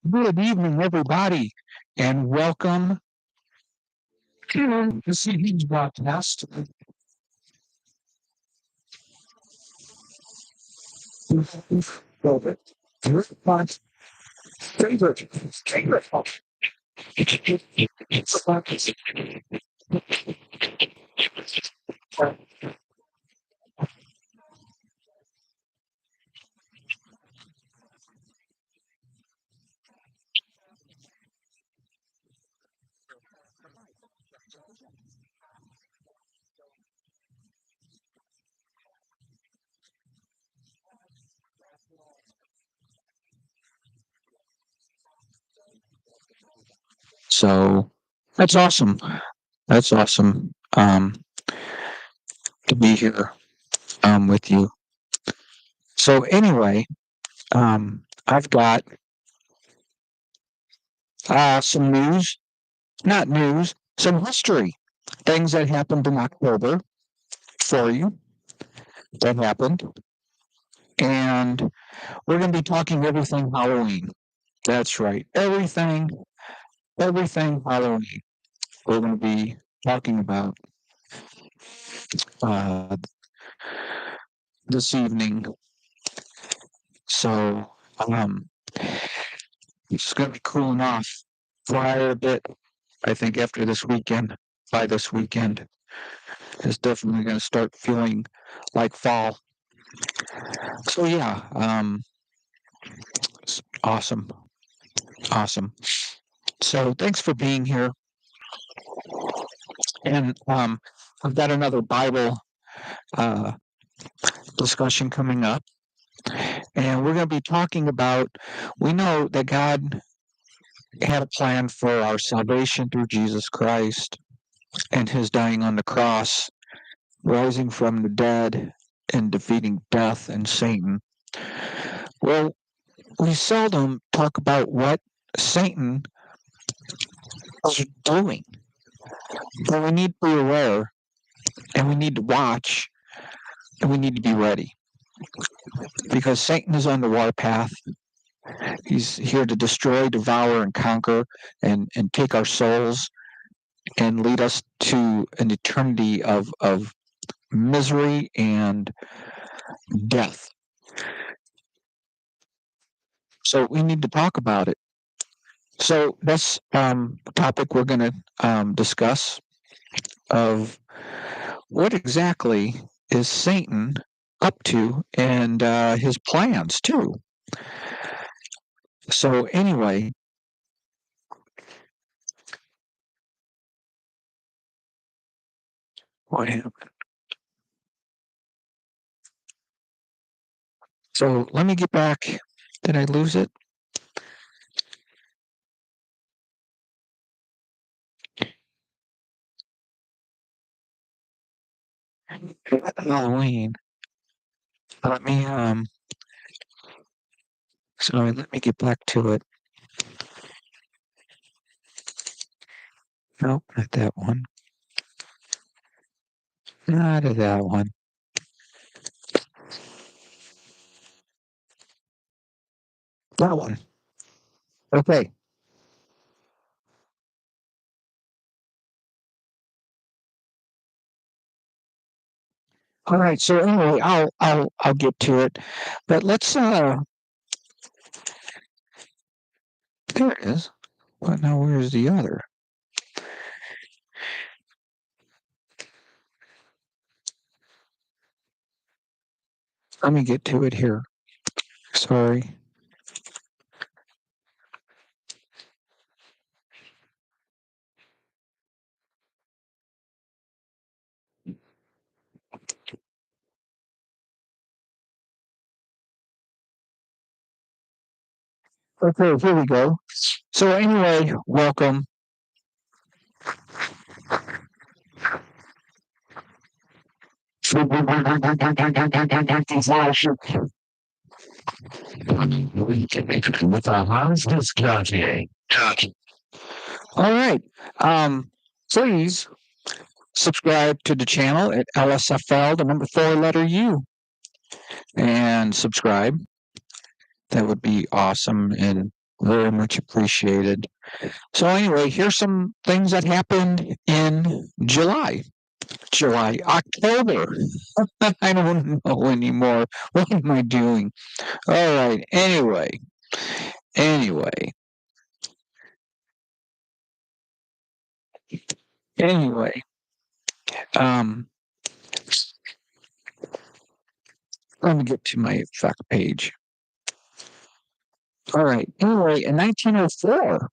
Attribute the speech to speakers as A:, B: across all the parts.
A: Good evening, everybody, and welcome to this evening's broadcast. Your favorite. So that's awesome. That's awesome to be here with you. So anyway, I've got some news, not news, some history, things that happened in October for you that happened, and we're going to be talking everything Halloween. That's right, everything Halloween. We're going to be talking about uh, this evening. So it's going to be cooling off quite a bit. I think after this weekend, by this weekend, it's definitely going to start feeling like fall. So yeah, it's awesome, awesome. So thanks for being here, and I've got another Bible uh, discussion coming up, and we're going to be talking about. We know that God had a plan for our salvation through Jesus Christ and his dying on the cross, rising from the dead, and defeating death and Satan. Well, we seldom talk about what Satan is doing, but we need to be aware, and we need to watch, and we need to be ready, because Satan is on the warpath. He's here to destroy, devour, and conquer, and take our souls and lead us to an eternity of misery and death. So we need to talk about it. So that's topic we're going to discuss of what exactly is Satan up to and his plans too. So anyway, what happened? So let me get back. Did I lose it? Halloween. Let me sorry, let me get back to it. Nope, not that one. Not that one. That one. Okay. All right. So anyway, I'll get to it. But let's there it is. But now where's the other? Let me get to it here. Sorry. Okay, here we go. So anyway, welcome. With a house discussion. All right. Please subscribe to the channel at lsfl, the number 4 letter U, and subscribe. That would be awesome. And Very much appreciated. So anyway, here's some things that happened in October. I don't know anymore. What am I doing? All right. Anyway. Um, let me get to my fact page. All right. Anyway, in 1904,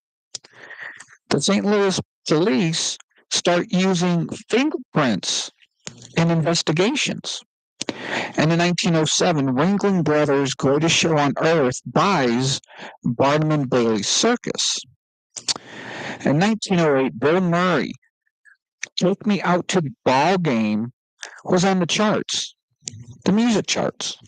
A: the St. Louis police start using fingerprints in investigations. And in 1907, Ringling Brothers' Greatest Show on Earth buys Barnum and Bailey's Circus. In 1908, Bill Murray, Take Me Out to the Ball Game, was on the charts, the music charts.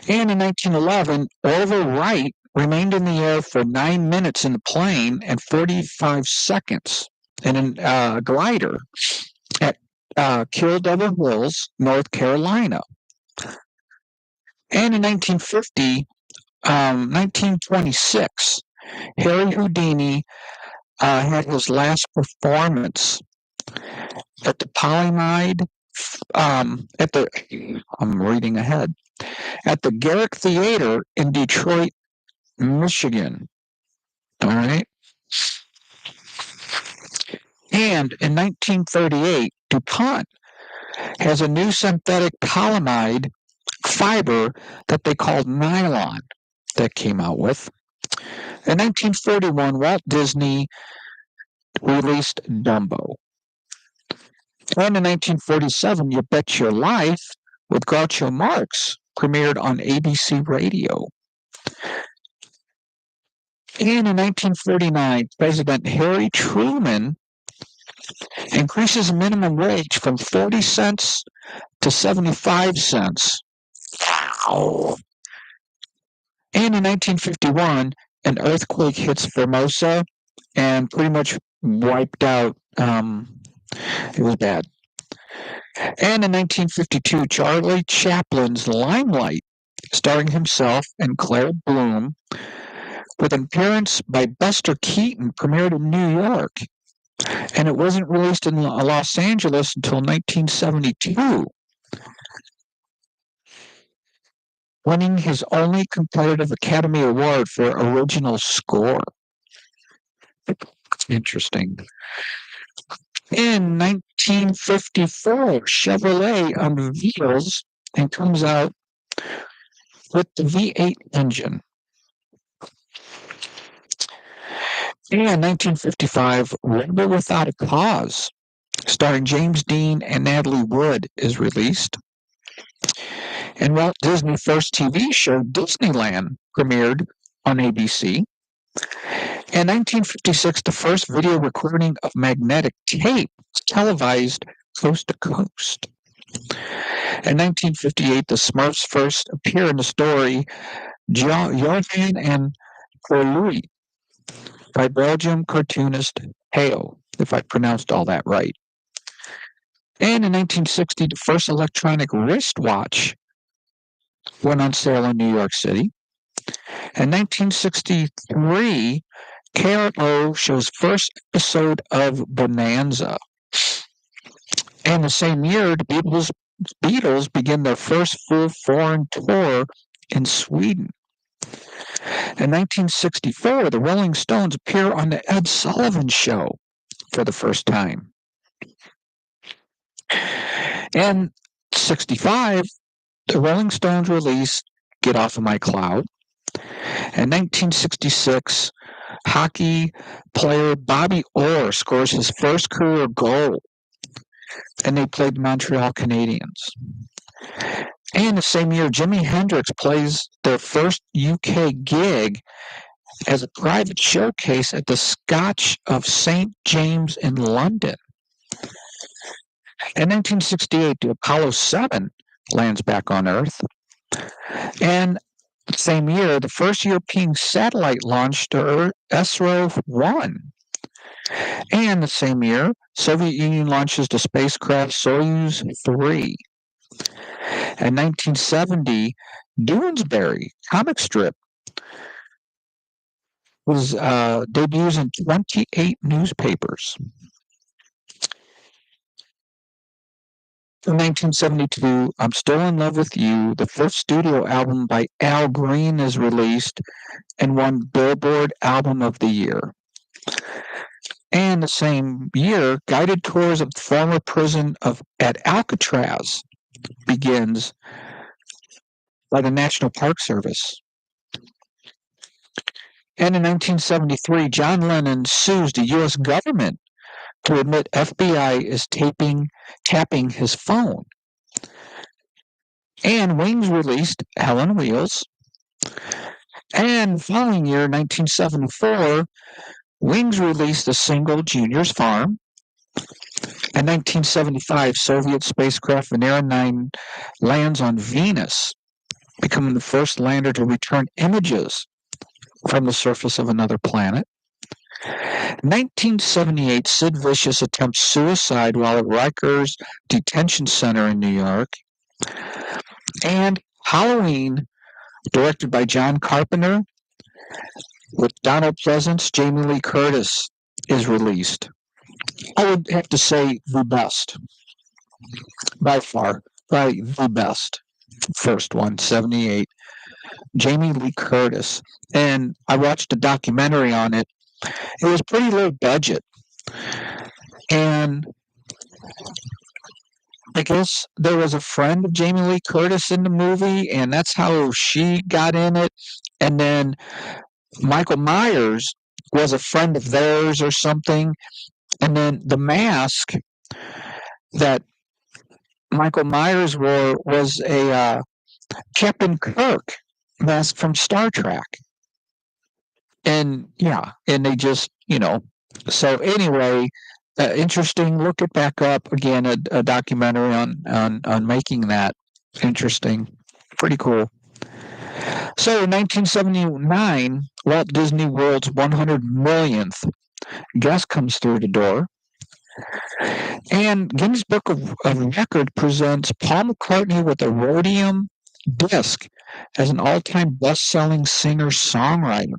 A: And in 1911, Orville Wright remained in the air for 9 minutes in the plane and 45 seconds in a glider at Kill Devil Hills, North Carolina. And in 1926, Harry Houdini had his last performance at the Polymide, I'm reading ahead, at the Garrick Theater in Detroit, Michigan. All right. And in 1938, DuPont has a new synthetic polyamide fiber that they called nylon that came out with. In 1941, Walt Disney released Dumbo. And in 1947, You Bet Your Life with Groucho Marx premiered on ABC Radio. And in 1949, President Harry Truman increases the minimum wage from 40 cents to 75 cents. Wow. And in 1951, an earthquake hits Formosa and pretty much wiped out. It was bad. And in 1952, Charlie Chaplin's Limelight, starring himself and Claire Bloom, with an appearance by Buster Keaton, premiered in New York. And it wasn't released in Los Angeles until 1972, winning his only competitive Academy Award for original score. Interesting. In 1954, Chevrolet unveils and comes out with the V8 engine. In 1955, Rebel Without a Cause, starring James Dean and Natalie Wood, is released. And Walt Disney's first TV show, Disneyland, premiered on ABC. In 1956, the first video recording of magnetic tape was televised coast to coast. In 1958, the Smurfs first appear in the story Johan and Corlouis by Belgian cartoonist Heo, if I pronounced all that right. And in 1960, the first electronic wristwatch went on sale in New York City. In 1963, KRO shows first episode of Bonanza. And the same year, the Beatles begin their first full foreign tour in Sweden. In 1964, the Rolling Stones appear on the Ed Sullivan Show for the first time. In 1965, the Rolling Stones released Get Off of My Cloud. In 1966, hockey player Bobby Orr scores his first career goal, and they played the Montreal Canadiens. And the same year, Jimi Hendrix plays their first UK gig as a private showcase at the Scotch of St. James in London. In 1968, the Apollo 7 lands back on Earth. And the same year, the first European satellite launched to lsfl4u. And the same year, Soviet Union launches the spacecraft Soyuz 3. In 1970, Doonesbury comic strip was debuts in 28 newspapers. In 1972, I'm Still in Love with You, the first studio album by Al Green, is released and won Billboard Album of the Year. And the same year, guided tours of the former prison at Alcatraz begins by the National Park Service. And in 1973, John Lennon sues the U.S. government to admit FBI is tapping his phone. And Wings released Hell on Wheels. And the following year, 1974, Wings released the single Junior's Farm. In 1975, Soviet spacecraft Venera 9 lands on Venus, becoming the first lander to return images from the surface of another planet. 1978, Sid Vicious attempts suicide while at Rikers Detention Center in New York. And Halloween, directed by John Carpenter, with Donald Pleasance, Jamie Lee Curtis, is released. I would have to say the best, by far, probably the best. First one, 78, Jamie Lee Curtis. And I watched a documentary on it. It was pretty low budget. And I guess there was a friend of Jamie Lee Curtis in the movie, and that's how she got in it. And then Michael Myers was a friend of theirs or something. And then the mask that Michael Myers wore was a Captain Kirk mask from Star Trek. And yeah, and they just, so anyway, interesting. Look it back up again, a documentary on making that. Interesting. Pretty cool. So in 1979, Walt Disney World's 100 millionth guest comes through the door. And Guinness Book of Record presents Paul McCartney with a rhodium disc as an all-time best-selling singer-songwriter.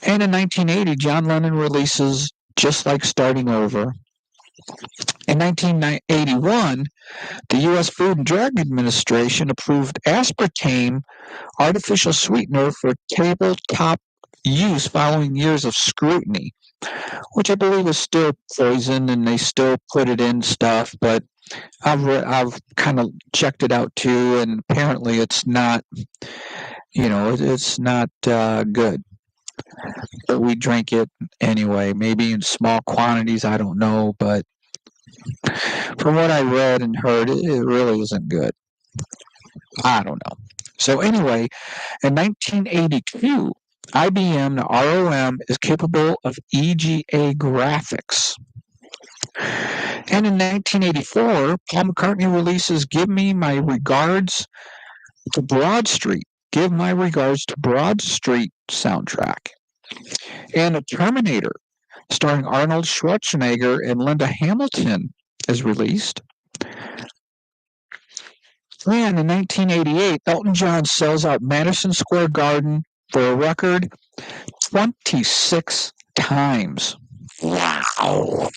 A: And in 1980, John Lennon releases Just Like Starting Over. In 1981, the U.S. Food and Drug Administration approved aspartame artificial sweetener for tabletop use following years of scrutiny, which I believe is still poison, and they still put it in stuff, but I've kind of checked it out too, and apparently it's not, it's not good. But we drink it anyway, maybe in small quantities, I don't know, but from what I read and heard, it really isn't good. I don't know. So anyway, in 1982, IBM, the ROM, is capable of EGA graphics. And in 1984, Paul McCartney releases Give Me My Regards to Broad Street. Give My Regards to Broad Street soundtrack. And a Terminator, starring Arnold Schwarzenegger and Linda Hamilton, is released. And in 1988, Elton John sells out Madison Square Garden for a record 26 times. Wow.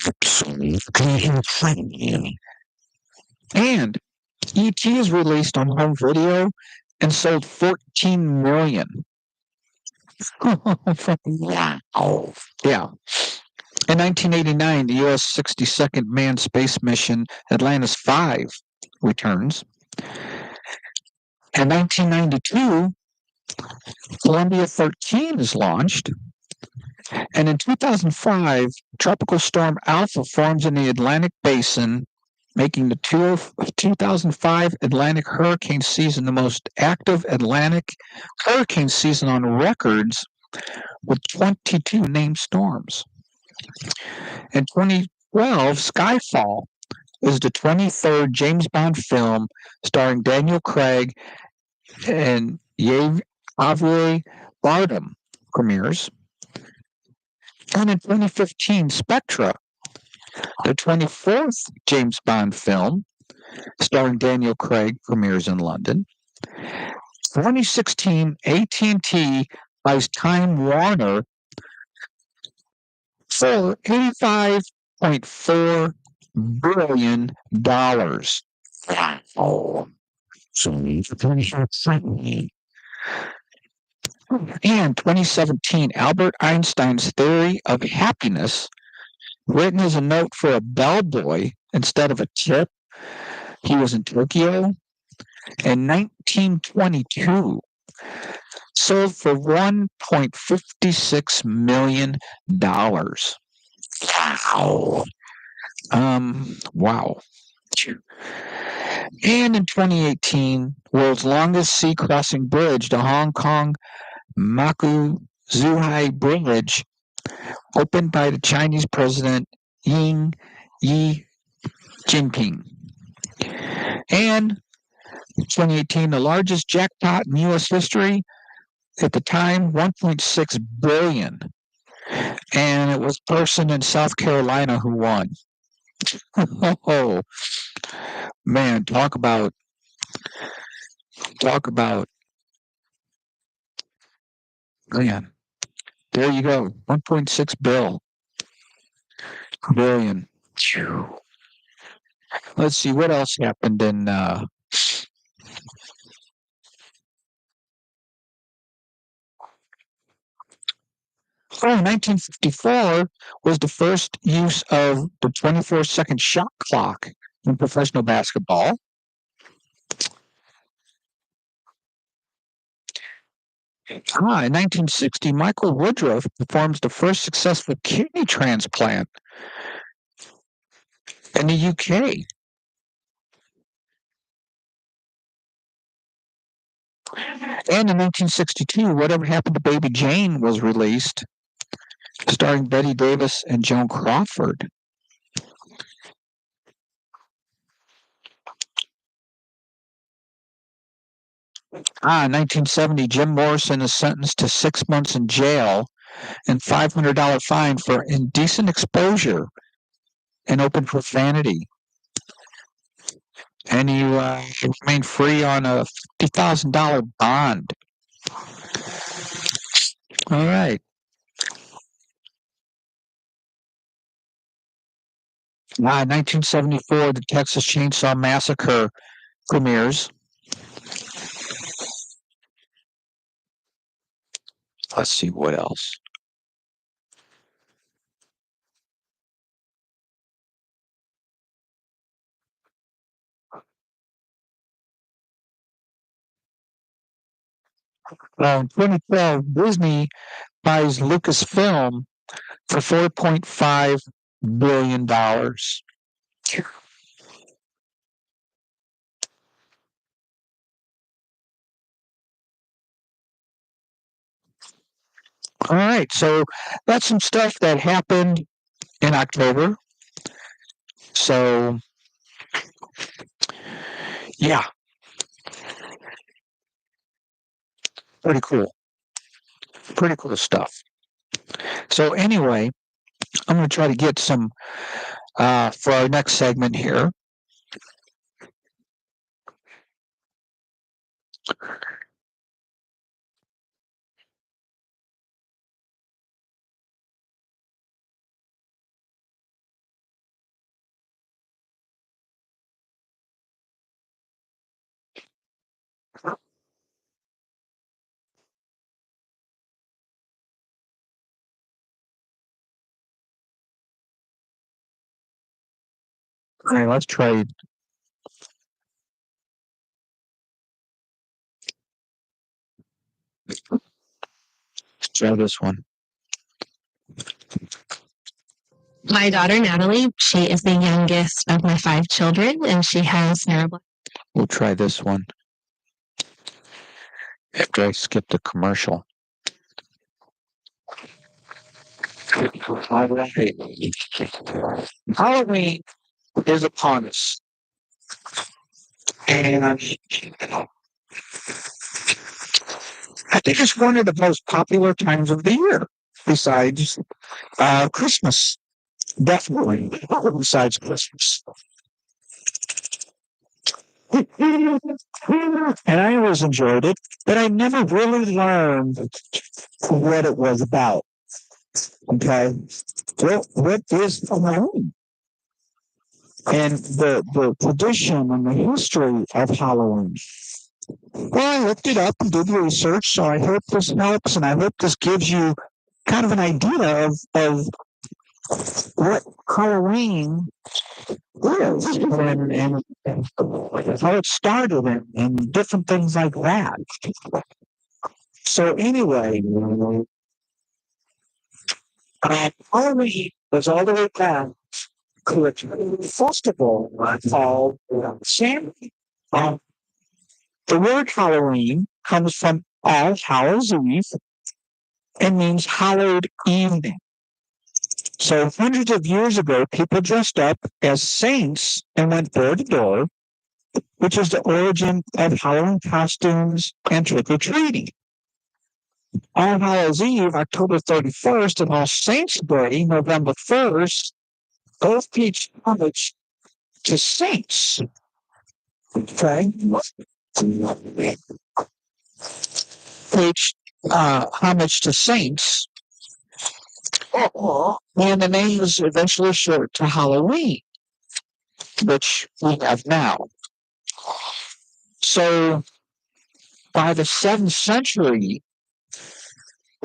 A: And E.T. is released on home video and sold 14 million. Wow. Yeah. In 1989, the U.S. 62nd manned space mission Atlantis V returns. In 1992, Columbia 13 is launched. And in 2005, Tropical Storm Alpha forms in the Atlantic Basin, making the 2005 Atlantic hurricane season the most active Atlantic hurricane season on records, with 22 named storms. In 2012, Skyfall is the 23rd James Bond film starring Daniel Craig and Javier Bardem premieres. And in 2015, Spectra, the 24th James Bond film starring Daniel Craig, premieres in London. 2016, AT&T buys Time Warner for $85.4 billion. Oh, so and 2017, Albert Einstein's theory of happiness, written as a note for a bellboy instead of a tip. He was in Tokyo in 1922, sold for $1.56 million. Wow. Wow. And in 2018, world's longest sea crossing bridge, the Hong Kong Makuzuhai Bridge, opened by the Chinese President Yi Jinping. And 2018, the largest jackpot in U.S. history at the time, $1.6 billion. And it was a person in South Carolina who won. Oh, man, talk about, man, there you go, 1.6 billion. Let's see, what else happened in, 1954 was the first use of the 24-second shot clock in professional basketball. In 1960, Michael Woodruff performs the first successful kidney transplant in the UK. And in 1962, Whatever Happened to Baby Jane was released, starring Betty Davis and Joan Crawford. In 1970, Jim Morrison is sentenced to 6 months in jail and $500 fine for indecent exposure and open profanity. And he remained free on a $50,000 bond. All right. 1974, the Texas Chainsaw Massacre premieres. Let's see what else. In 2012, Disney buys Lucasfilm for $4.5 billion. All right, so that's some stuff that happened in October. So, yeah, pretty cool. Pretty cool stuff. So, anyway, I'm going to try to get some for our next segment here. All right, let's try this one.
B: My daughter, Natalie, she is the youngest of my 5 children, and she has neuroblastoma.
A: We'll try this one after I skip the commercial. All right. Halloween is upon us. And I think it's one of the most popular times of the year, besides Christmas. Definitely, besides Christmas. And I always enjoyed it, but I never really learned what it was about. Okay, what is Halloween? And the tradition and the history of Halloween. Well, I looked it up and did research, so I hope this helps, and I hope this gives you kind of an idea of what Halloween is and how it started and different things like that. So anyway, Halloween was all the way back to a festival called Samhain. Um, the word Halloween comes from All Hallows Eve and means hallowed evening. So hundreds of years ago, people dressed up as saints and went door to door, which is the origin of Halloween costumes and trick-or-treating. All Hallows Eve, October 31st, and All Saints Day, November 1st, both teach homage to saints. Okay? Teach homage to saints. And the name was eventually short to Halloween, which we have now. So by the 7th century,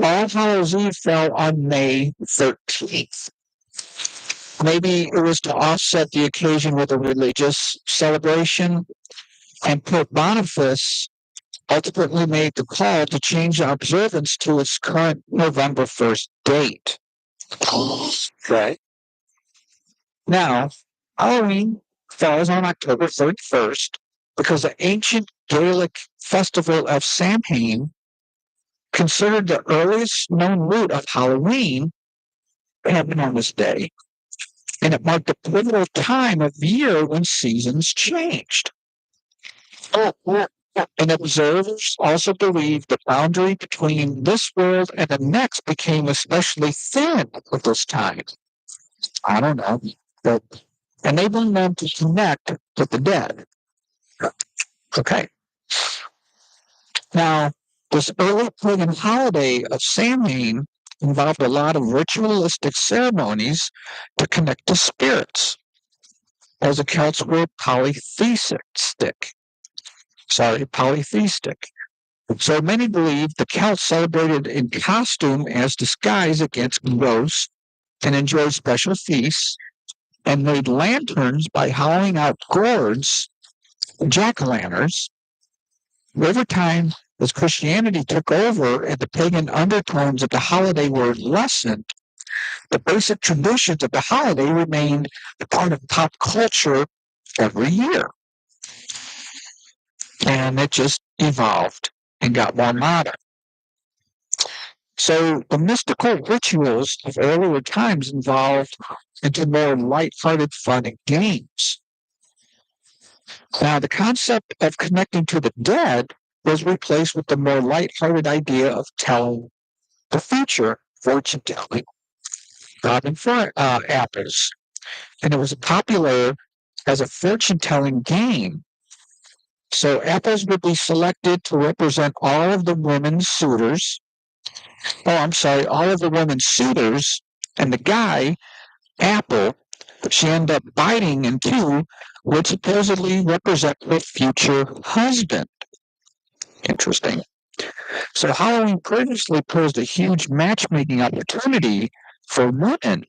A: All Hallows Eve fell on May 13th. Maybe it was to offset the occasion with a religious celebration, and Pope Boniface ultimately made the call to change the observance to its current November 1st date. Okay. Now, Halloween falls on October 31st because the ancient Gaelic festival of Samhain, considered the earliest known root of Halloween, happened on this day, and it marked a pivotal time of year when seasons changed. And observers also believe the boundary between this world and the next became especially thin at this time. I don't know, but enabling them to connect with the dead. Okay. Now, this early pagan holiday of Samhain involved a lot of ritualistic ceremonies to connect to spirits, as the Celts were polytheistic. So many believe the Celts celebrated in costume as disguise against ghosts and enjoyed special feasts and made lanterns by hollowing out gourds, jack-o'-lanterns. Over time, as Christianity took over and the pagan undertones of the holiday were lessened, the basic traditions of the holiday remained a part of pop culture every year. And it just evolved and got more modern. So the mystical rituals of earlier times evolved into more lighthearted fun and games. Now, the concept of connecting to the dead was replaced with the more lighthearted idea of telling the future, fortune telling, apples. And it was popular as a fortune telling game. So apples would be selected to represent all of the women's suitors. All of the women's suitors, and the guy, Apple, she ended up biting in two, would supposedly represent her future husband. Interesting. So Halloween previously posed a huge matchmaking opportunity for women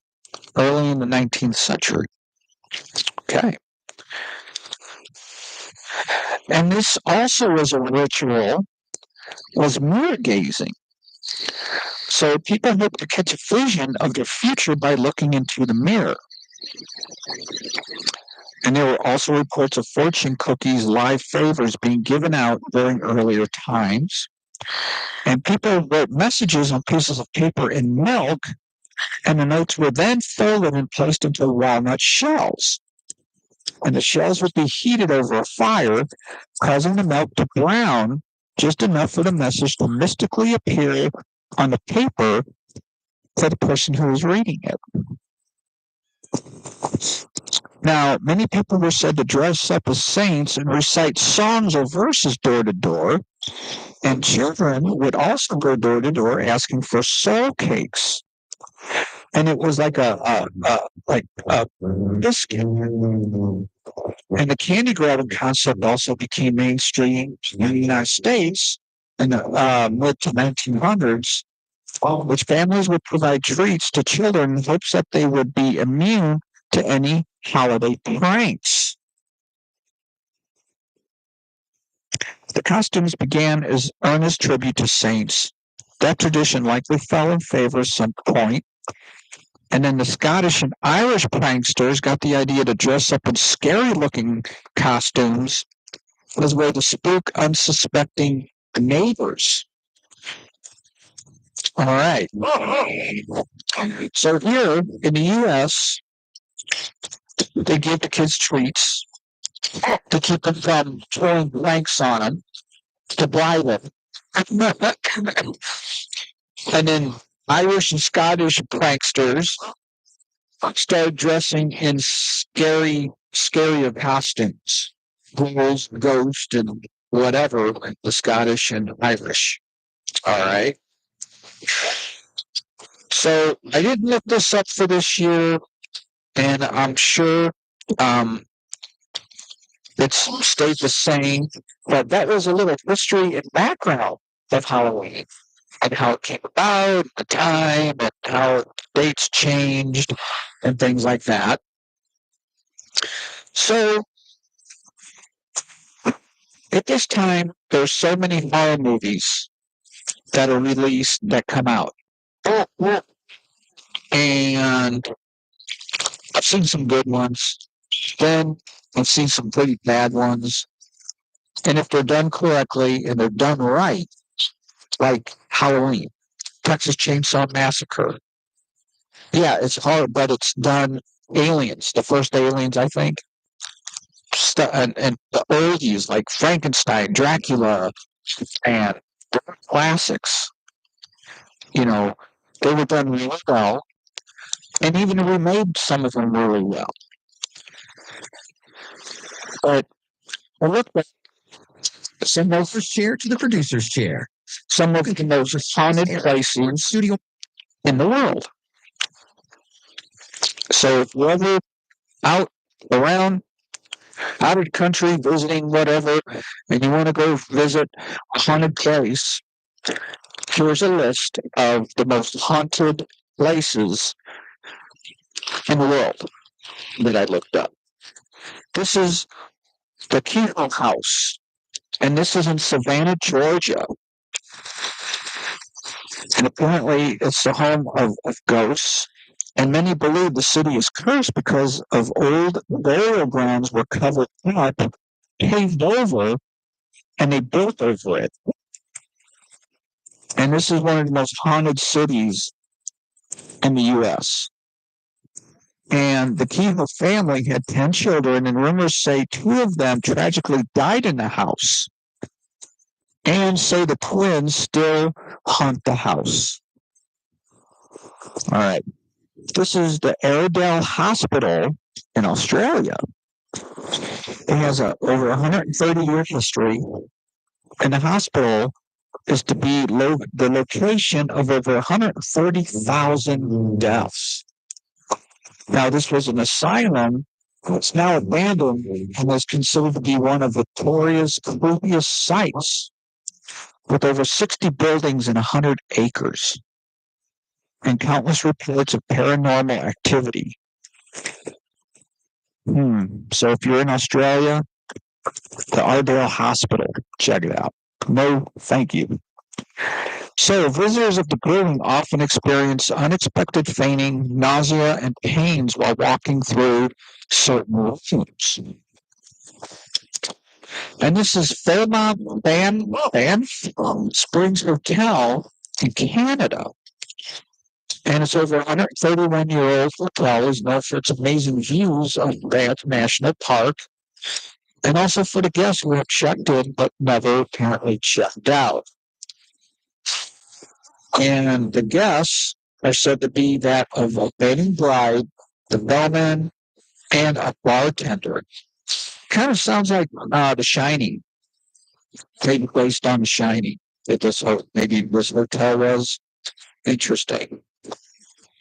A: early in the 19th century. Okay. And this also was a ritual, was mirror gazing. So people hope to catch a vision of their future by looking into the mirror. And there were also reports of fortune cookies, live favors being given out during earlier times. And people wrote messages on pieces of paper in milk, and the notes were then folded and placed into walnut shells. And the shells would be heated over a fire, causing the milk to brown just enough for the message to mystically appear on the paper for the person who was reading it. Now, many people were said to dress up as saints and recite songs or verses door to door, and children would also go door to door asking for soul cakes. And it was like a biscuit. And the candy grabbing concept also became mainstream in the United States in the mid to 1900s, which families would provide treats to children in hopes that they would be immune to any holiday pranks. The costumes began as earnest tribute to saints. That tradition likely fell in favor at some point, and then the Scottish and Irish pranksters got the idea to dress up in scary-looking costumes as a way to spook unsuspecting neighbors. All right. So here in the U.S., they give the kids treats to keep them from throwing blanks on them, to bribe them. And then Irish and Scottish pranksters started dressing in scarier costumes. Ghouls, ghosts, and whatever, the Scottish and Irish. All right. So I didn't look this up for this year, and I'm sure it's stayed the same, but that was a little history and background of Halloween and how it came about, the time, and how dates changed, and things like that. So at this time, there's so many horror movies that are released that come out. And I've seen some good ones. Then I've seen some pretty bad ones. And if they're done correctly and they're done right, like Halloween, Texas Chainsaw Massacre. Yeah, it's hard, but it's done. Aliens, the first Aliens, I think. And the oldies like Frankenstein, Dracula, and classics. You know, they were done really well. And even remade some of them really well. But I look back, some of the chair to the producer's chair. Some of the most haunted places studio in the world. So if you're ever out around out of the country visiting whatever, and you want to go visit a haunted place, here's a list of the most haunted places in the world that I looked up. This is the Kehoe House, and this is in Savannah, Georgia. And apparently it's the home of ghosts. And many believe the city is cursed because of old burial grounds were covered up, paved over, and they built over it. And this is one of the most haunted cities in the U.S. And the Kehoe family had 10 children, and rumors say 2 of them tragically died in the house. And say the twins still haunt the house. All right. This is the Airedale Hospital in Australia. It has over 130-year history, and the hospital is to be the location of over 140,000 deaths. Now, this was an asylum that's now abandoned and was considered to be one of Victoria's creepiest sites, with over 60 buildings and 100 acres, and countless reports of paranormal activity. So if you're in Australia, the Airedale Hospital, check it out. No, thank you. So visitors of the building often experience unexpected fainting, nausea, and pains while walking through certain rooms. And this is Fairmont Banff Springs Hotel in Canada. And it's over 131-year-old hotel is known for its amazing views of Banff National Park, and also for the guests who have checked in but never apparently checked out. And the guests are said to be that of a wedding bride, the bellman, and a bartender. Kind of sounds like The Shining, maybe based on The Shining. Maybe this hotel was interesting.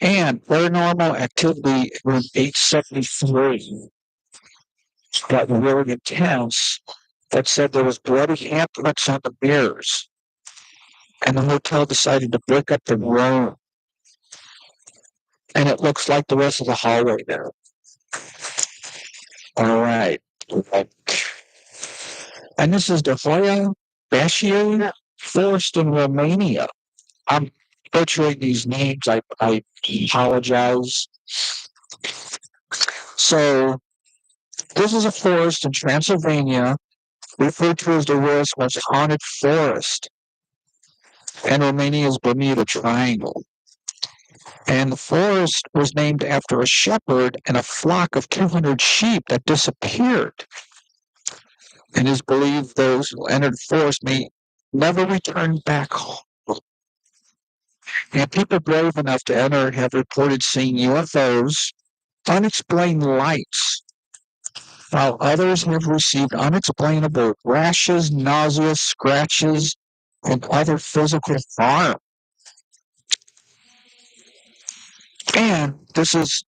A: And Paranormal Activity in 873 got really intense. That said there was bloody handprints on the mirrors, and the hotel decided to break up the room, and it looks like the rest of the hallway there. All right. And this is the Hoya Bashiu Forest in Romania. I'm butchering these names. I apologize. So this is a forest in Transylvania, referred to as the world's most haunted forest, and Romania's Bermuda Triangle. And the forest was named after a shepherd and a flock of 200 sheep that disappeared. And it is believed those who entered the forest may never return back home. And people brave enough to enter have reported seeing UFOs, unexplained lights, while others have received unexplainable rashes, nausea, scratches, and other physical harm. And this is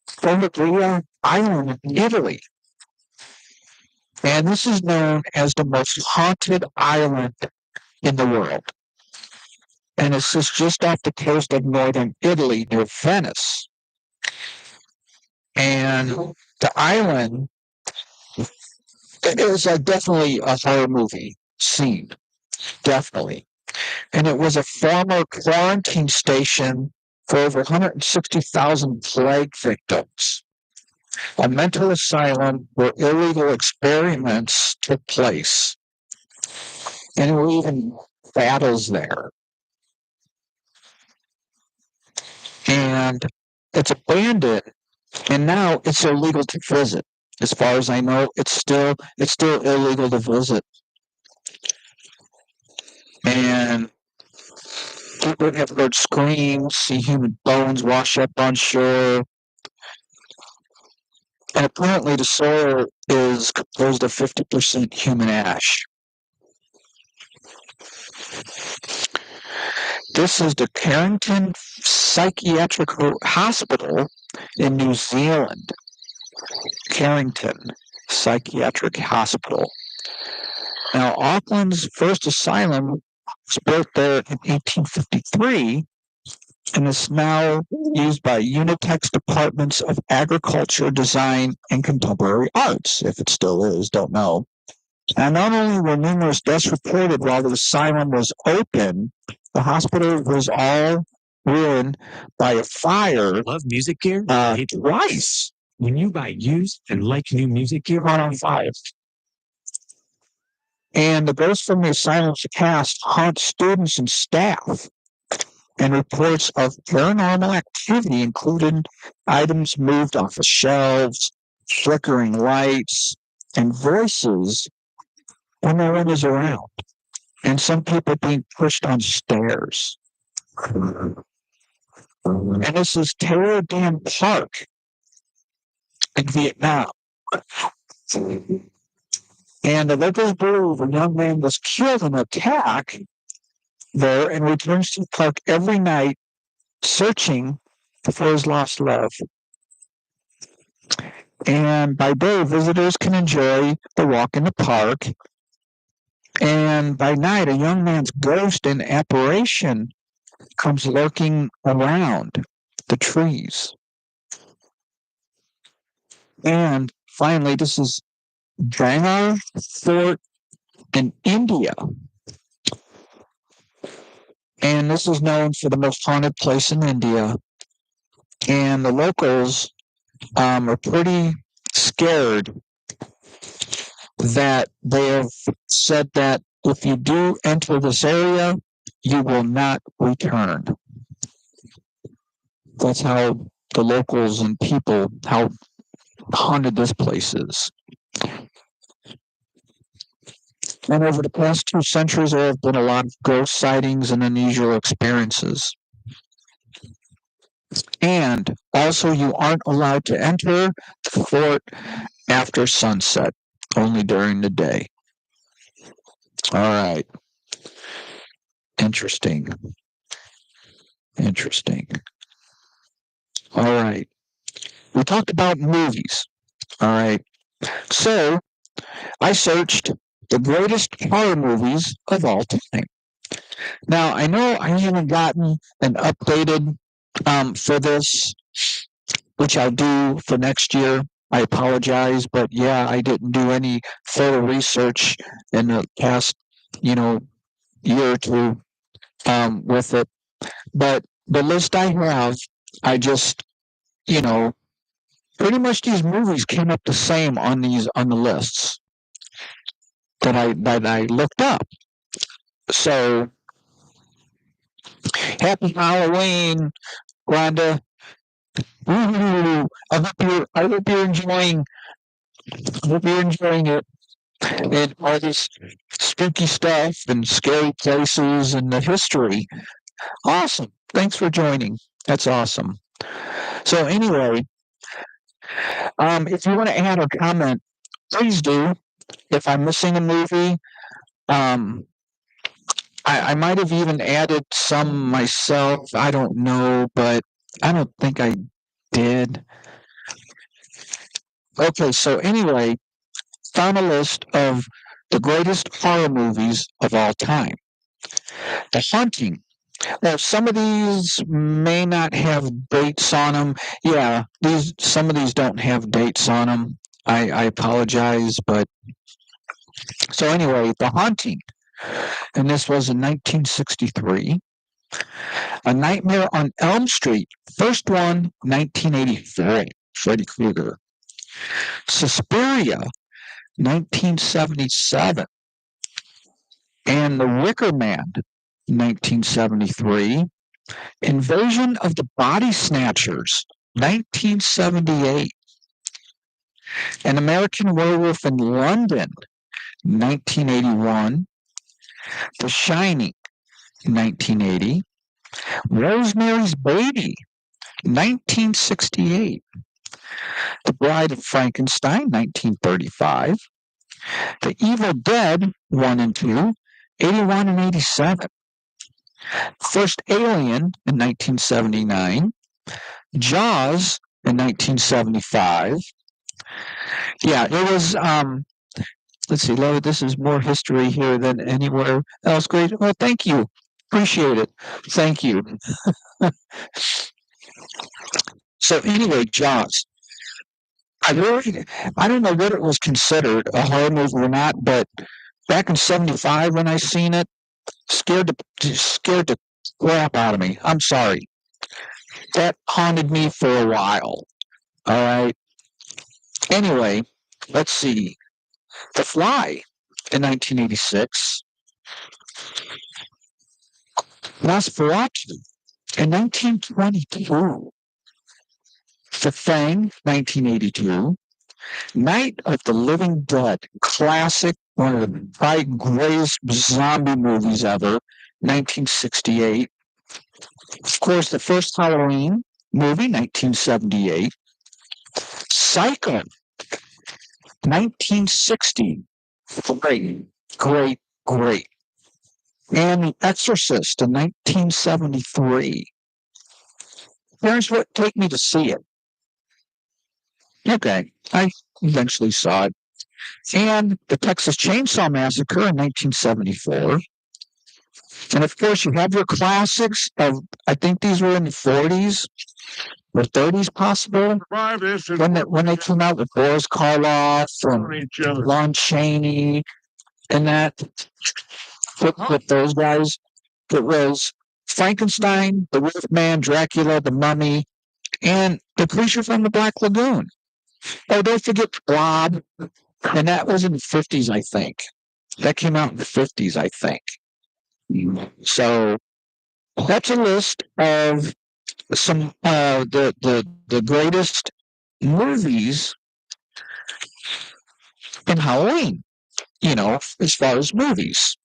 A: Foglia Island in Italy. And this is known as the most haunted island in the world. And it's just off the coast of northern Italy near Venice. And the island is definitely a horror movie scene, definitely. And it was a former quarantine station for over 160,000 plague victims, a mental asylum where illegal experiments took place. And there were even battles there. And it's abandoned, and now it's illegal to visit. As far as I know, it's still illegal to visit. And people have heard screams, see human bones wash up on shore. And apparently the soil is composed of 50% human ash. This is the Carrington Psychiatric Hospital in New Zealand. Carrington Psychiatric Hospital. Now, Auckland's first asylum was built there in 1853 and is now used by Unitec's departments of agriculture, design, and contemporary arts. If it still is, don't know. And not only were numerous deaths reported while the asylum was open, the hospital was all ruined by a fire.
C: Love music gear?
A: Twice.
C: When you buy used and like new music gear,
A: Caught on fire. And the ghosts from the asylum's cast haunt students and staff. And reports of paranormal activity, including items moved off of shelves, flickering lights, and voices when no one is around. And some people being pushed on stairs. And this is Terror Dam Park in Vietnam. And the locals believe a young man was killed in an attack there and returns to the park every night searching for his lost love. And by day, visitors can enjoy the walk in the park. And by night, a young man's ghost and apparition comes lurking around the trees. And finally, this is Bangor Fort in India. And this is known for the most haunted place in India. And the locals are pretty scared that they have said that if you do enter this area, you will not return. That's how the locals and people, how haunted this place is. And over the past 2 centuries, there have been a lot of ghost sightings and unusual experiences. And also, you aren't allowed to enter the fort after sunset, only during the day. All right. Interesting. Interesting. All right. We talked about movies. All right. So I searched the greatest horror movies of all time. Now, I know I haven't gotten an updated for this, which I'll do for next year. I apologize, but yeah, I didn't do any further research in the past, year or two with it. But the list I have, I just, you know, pretty much these movies came up the same on the lists that I looked up. So happy Halloween, Rhonda. Woo-hoo. I hope you're enjoying. I hope you're enjoying it and all this spooky stuff and scary places and the history. Awesome. Thanks for joining. That's awesome. So anyway, if you want to add or comment, please do. If I'm missing a movie, um, I might have even added some myself. I don't know, but I don't think I did. Okay, so anyway, found a list of the greatest horror movies of all time. The Haunting. Now, some of these may not have dates on them. Yeah, some of these don't have dates on them. I apologize, but so anyway, The Haunting, and this was in 1963. A Nightmare on Elm Street, first one, 1984, Freddy Krueger. Suspiria, 1977. And The Wicker Man, 1973. Invasion of the Body Snatchers, 1978. An American Werewolf in London, 1981. The Shining, 1980. Rosemary's Baby, 1968. The Bride of Frankenstein, 1935. The Evil Dead, 1 and 2, 81 and 87. First Alien in 1979. Jaws in 1975. Yeah, it was, let's see, Lola, this is more history here than anywhere else. Great. Well, thank you. Appreciate it. Thank you. So anyway, Jaws. I don't know what it was considered, a horror movie or not, but back in '75 when I seen it, scared the crap out of me. I'm sorry. That haunted me for a while. All right. Anyway, let's see. The Fly in 1986. Nosferatu in 1922. The Thing, 1982. Night of the Living Dead, classic, one of the probably greatest zombie movies ever, 1968. Of course, the first Halloween movie, 1978. Psycho, 1960. Great, great, great. And The Exorcist in 1973. Parents would take me to see it. Okay, I eventually saw it. And The Texas Chainsaw Massacre in 1974. And of course, you have your classics of, I think these were in the 40s or 30s, possible, when they came out with Boris Karloff and Lon Chaney and that, with those guys. It was Frankenstein, the Wolfman, Dracula, the Mummy, and the Creature from the Black Lagoon. Oh, don't forget Blob, and that was in the 50s, I think. That came out in the 50s, I think. So that's a list of some the greatest movies in Halloween, as far as movies.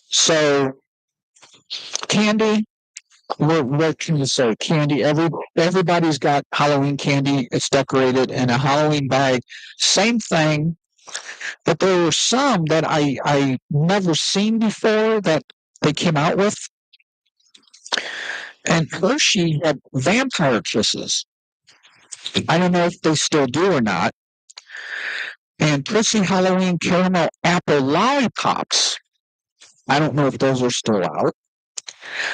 A: So, Candy, what can you say? Candy. Everybody's got Halloween candy. It's decorated in a Halloween bag. Same thing. But there were some that I never seen before that they came out with. And Hershey had vampire kisses. I don't know if they still do or not. And Prissy Halloween caramel apple lollipops. I don't know if those are still out.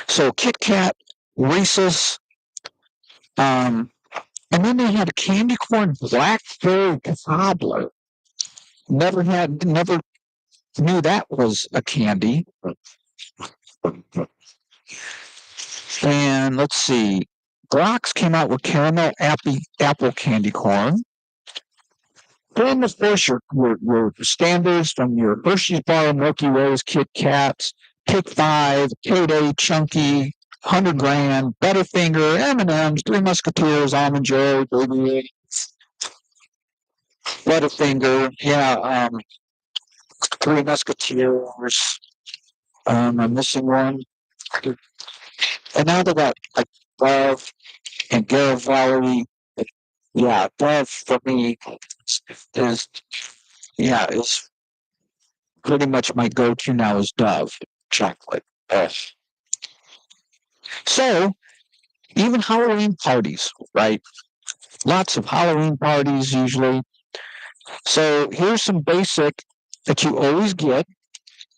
A: So Kit Kat, Reese's, and then they had a candy corn blackberry cobbler. Never knew that was a candy. And let's see, Brock's came out with caramel apple candy corn. Then, of course, your standards from your Hershey's Bar, Milky Ways, Kit Kats, Pick 5, Payday, Chunky, 100 Grand, Butterfinger, M&M's, Three Musketeers, Almond Joy, Baby, Butterfinger, Three Musketeers. I'm missing one. And now they got like Dove and Garibaldi. Yeah, Dove for me is pretty much my go-to now is Dove chocolate. So even Halloween parties, right? Lots of Halloween parties usually. So here's some basic that you always get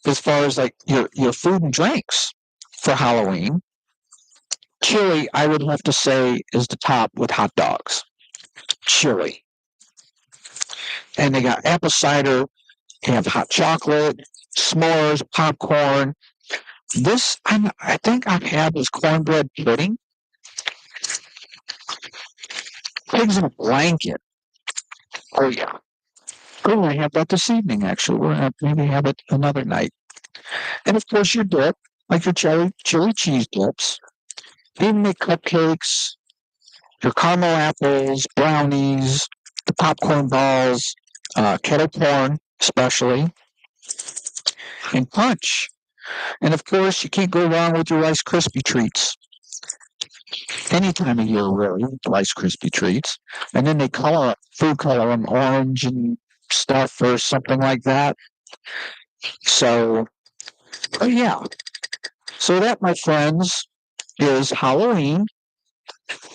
A: as far as like your food and drinks for Halloween. Chili, I would have to say, is the top with hot dogs. Chili. And they got apple cider, they have hot chocolate, s'mores, popcorn. This I think I've had this cornbread pudding. Pigs in a blanket. Oh yeah. We're going to have that this evening, actually. We're going to maybe have it another night. And of course, your dip, like your chili cheese dips. You can make cupcakes, your caramel apples, brownies, the popcorn balls, kettle corn, especially, and punch. And of course, you can't go wrong with your Rice Krispie treats. Any time of year, really, Rice Krispie treats. And then they food color them orange and stuff or something like that. So, yeah. So that, my friends, is Halloween.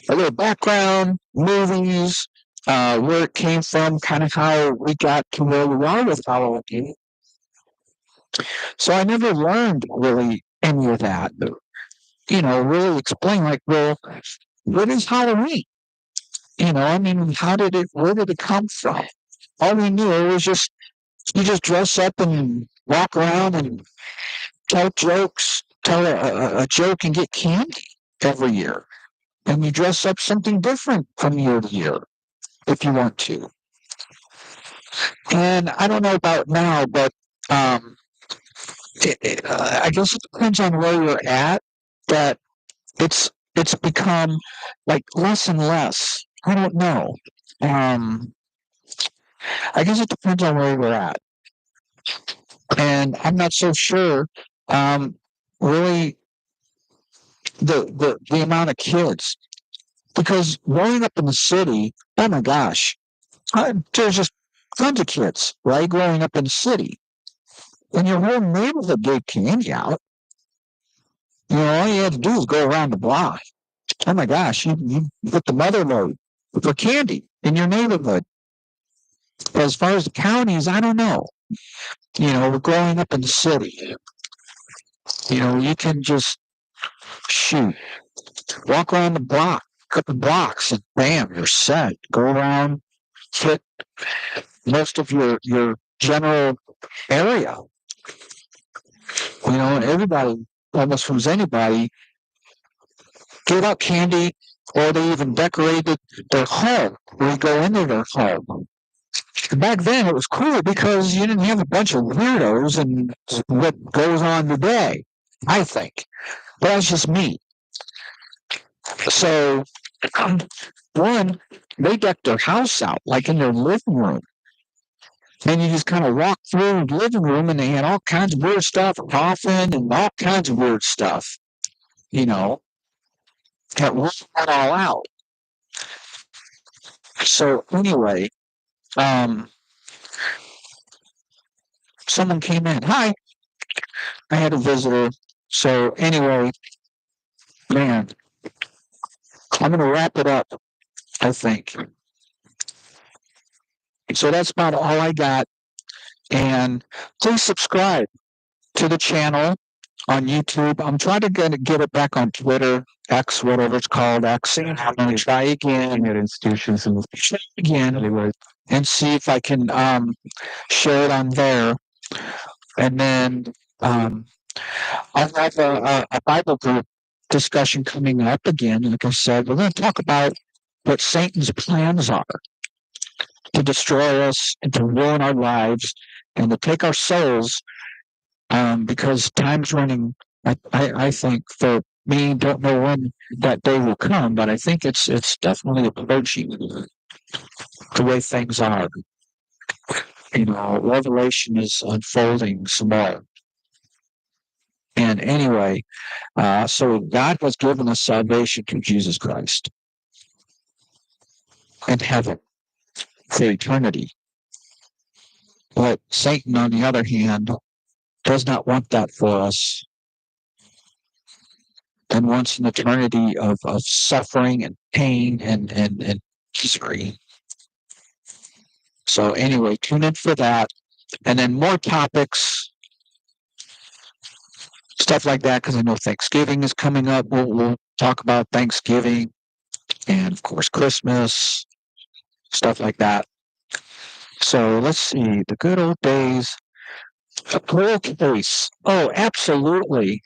A: A little background, movies, where it came from, kind of how we got to where we are with Halloween. So I never learned really any of that. Really explain like, well, what is Halloween? I mean, where did it come from? All we knew was you just dress up and walk around and tell jokes, tell a joke and get candy every year. And you dress up something different from year to year if you want to. And I don't know about now, but I guess it depends on where you're at. That it's become like less and less. I don't know. I guess it depends on where you're at, and I'm not so sure. Really, the amount of kids, because growing up in the city, oh my gosh, there's just tons of kids, right? Growing up in the city, and your whole neighborhood gave candy out. All you had to do was go around the block. Oh my gosh, you put the mother load for candy in your neighborhood. As far as the counties, I don't know. We're growing up in the city. You can just shoot, walk around the block, couple blocks, and bam, you're set. Go around, hit most of your general area. And everybody, almost from anybody, gave out candy, or they even decorated their home when you go into their home. Back then, it was cool because you didn't have a bunch of weirdos and what goes on today, I think. But that's just me. So, one, they decked their house out, like in their living room. And you just kind of walk through the living room and they had all kinds of weird stuff, a coffin and all kinds of weird stuff, that worked that all out. So anyway, someone came in. Hi, I had a visitor. So anyway, man, I'm going to wrap it up, I think. So that's about all I got. And please subscribe to the channel on YouTube. I'm trying to get it back on Twitter, X, whatever it's called, X. And I'm going to try again. At institutions and again and see if I can share it on there. And then I'll have a Bible group discussion coming up again. Like I said, we're going to talk about what Satan's plans are to destroy us and to ruin our lives and to take our souls, because time's running. I think for me, don't know when that day will come, but I think it's definitely approaching the way things are. Revelation is unfolding some more. And anyway, so God has given us salvation through Jesus Christ and heaven for eternity. But Satan, on the other hand, does not want that for us and wants an eternity of suffering and pain and misery. So anyway, tune in for that. And then more topics, stuff like that, because I know Thanksgiving is coming up. We'll talk about Thanksgiving and, of course, Christmas, stuff like that. So let's see, the good old days. A pearl case. Oh, absolutely.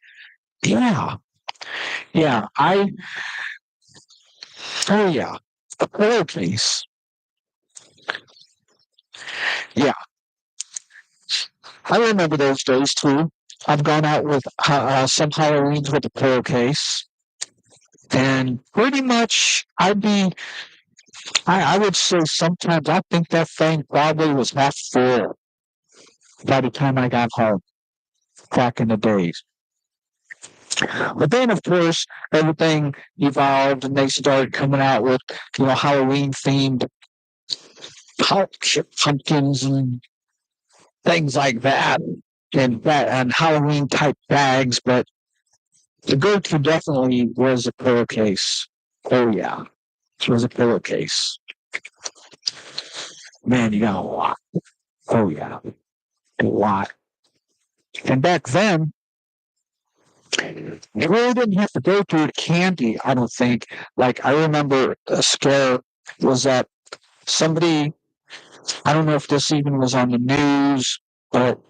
A: Yeah. Yeah. Oh, yeah. A pearl case. Yeah. I remember those days too. I've gone out with some Halloweens with a pillowcase, and pretty much I would say sometimes I think that thing probably was half full by the time I got home back in the days. But then, of course, everything evolved, and they started coming out with Halloween themed pumpkins and things like that, and Halloween type bags. But the go-to definitely was a pillowcase. Oh yeah, it was a pillowcase. Man, you got a lot. Oh yeah, a lot. And back then, you really didn't have to go through the candy. I don't think. Like I remember a scare was that somebody. I don't know if this even was on the news, but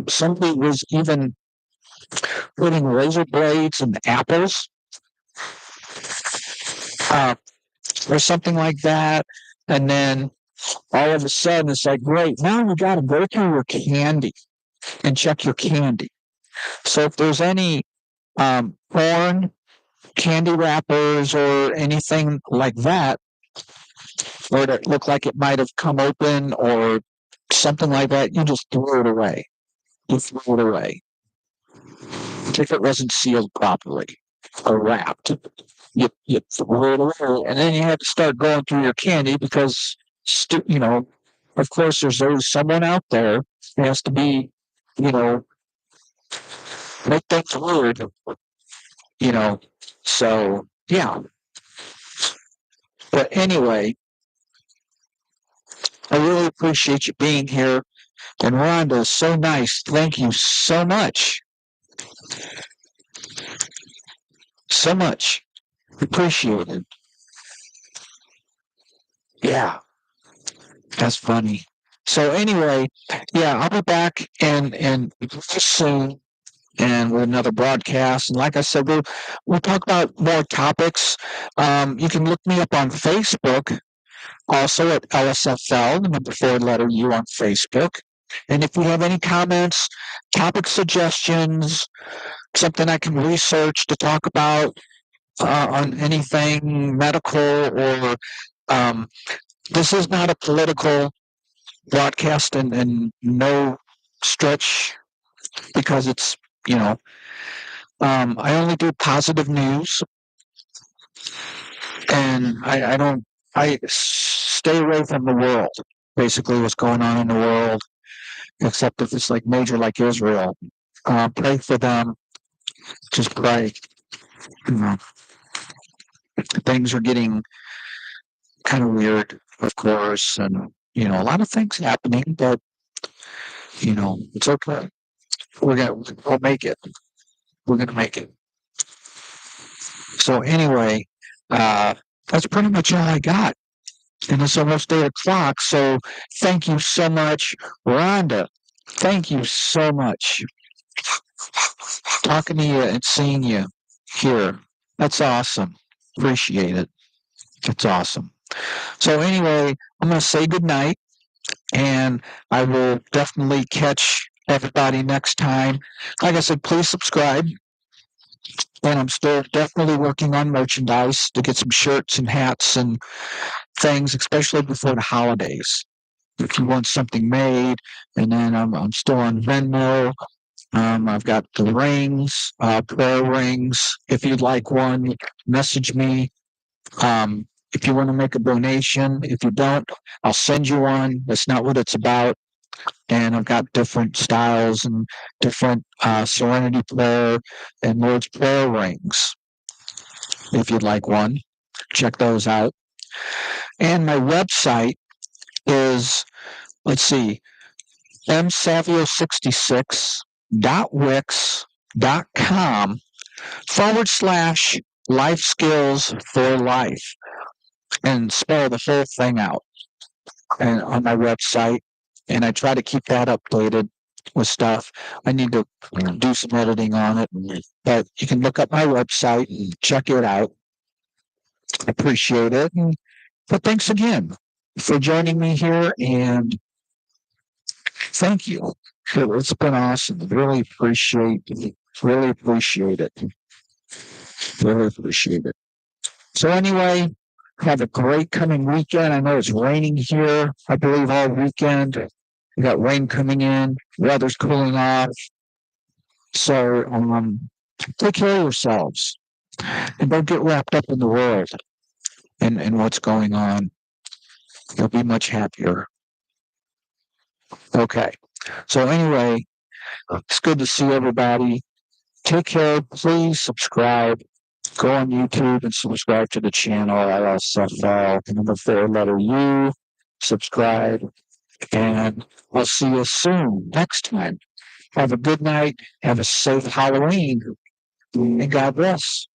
A: somebody was even putting razor blades in apples. Or something like that. And then all of a sudden it's like, great, now you got to go through your candy and check your candy. So if there's any porn, candy wrappers, or anything like that, or that look like it might have come open or something like that, you just throw it away. You throw it away. If it wasn't sealed properly or wrapped, you throw it away. And then you have to start going through your candy because, of course, there's always someone out there who has to be, make things weird, So, yeah. But anyway, I really appreciate you being here. And Rhonda is so nice. Thank you so much. So much. Appreciate it. Yeah. That's funny. So anyway, yeah, I'll be back and soon and with another broadcast. And like I said, we'll talk about more topics. You can look me up on Facebook, also at lsfl, the number 4 letter U on Facebook. And if you have any comments, topic suggestions, something I can research to talk about on anything medical or this is not a political broadcast and no stretch because it's, I only do positive news, and I stay away from the world, basically what's going on in the world, except if it's like major like Israel. Pray for them. Just pray. You know, things are getting kind of weird, of course, and, a lot of things happening, but, it's okay. We'll make it. We're going to make it. So anyway, that's pretty much all I got. And it's almost 8 o'clock. So thank you so much, Rhonda. Thank you so much. Talking to you and seeing you here. That's awesome. Appreciate it. It's awesome. So anyway, I'm going to say goodnight, and I will definitely catch everybody next time. Like I said, please subscribe. And I'm still definitely working on merchandise to get some shirts and hats and things, especially before the holidays. If you want something made, and then I'm still on Venmo. I've got the rings, prayer rings. If you'd like one, message me. If you want to make a donation, if you don't, I'll send you one. That's not what it's about. And I've got different styles and different Serenity Prayer and Lord's Prayer rings. If you'd like one, check those out. And my website is, let's see, msavio66.wix.com/life skills for life, and spell the whole thing out and on my website. And I try to keep that updated with stuff. I need to do some editing on it, but you can look up my website and check it out. I appreciate it. But thanks again for joining me here, and thank you. It's been awesome. Really appreciate it. Really appreciate it. Really appreciate it. So anyway, have a great coming weekend. I know it's raining here, I believe, all weekend. We got rain coming in, weather's cooling off. So take care of yourselves and don't get wrapped up in the world and what's going on. You'll be much happier. Okay. So anyway, it's good to see everybody. Take care. Please subscribe. Go on YouTube and subscribe to the channel, lsfl4u. Subscribe. And I'll see you soon next time. Have a good night. Have a safe Halloween. And God bless.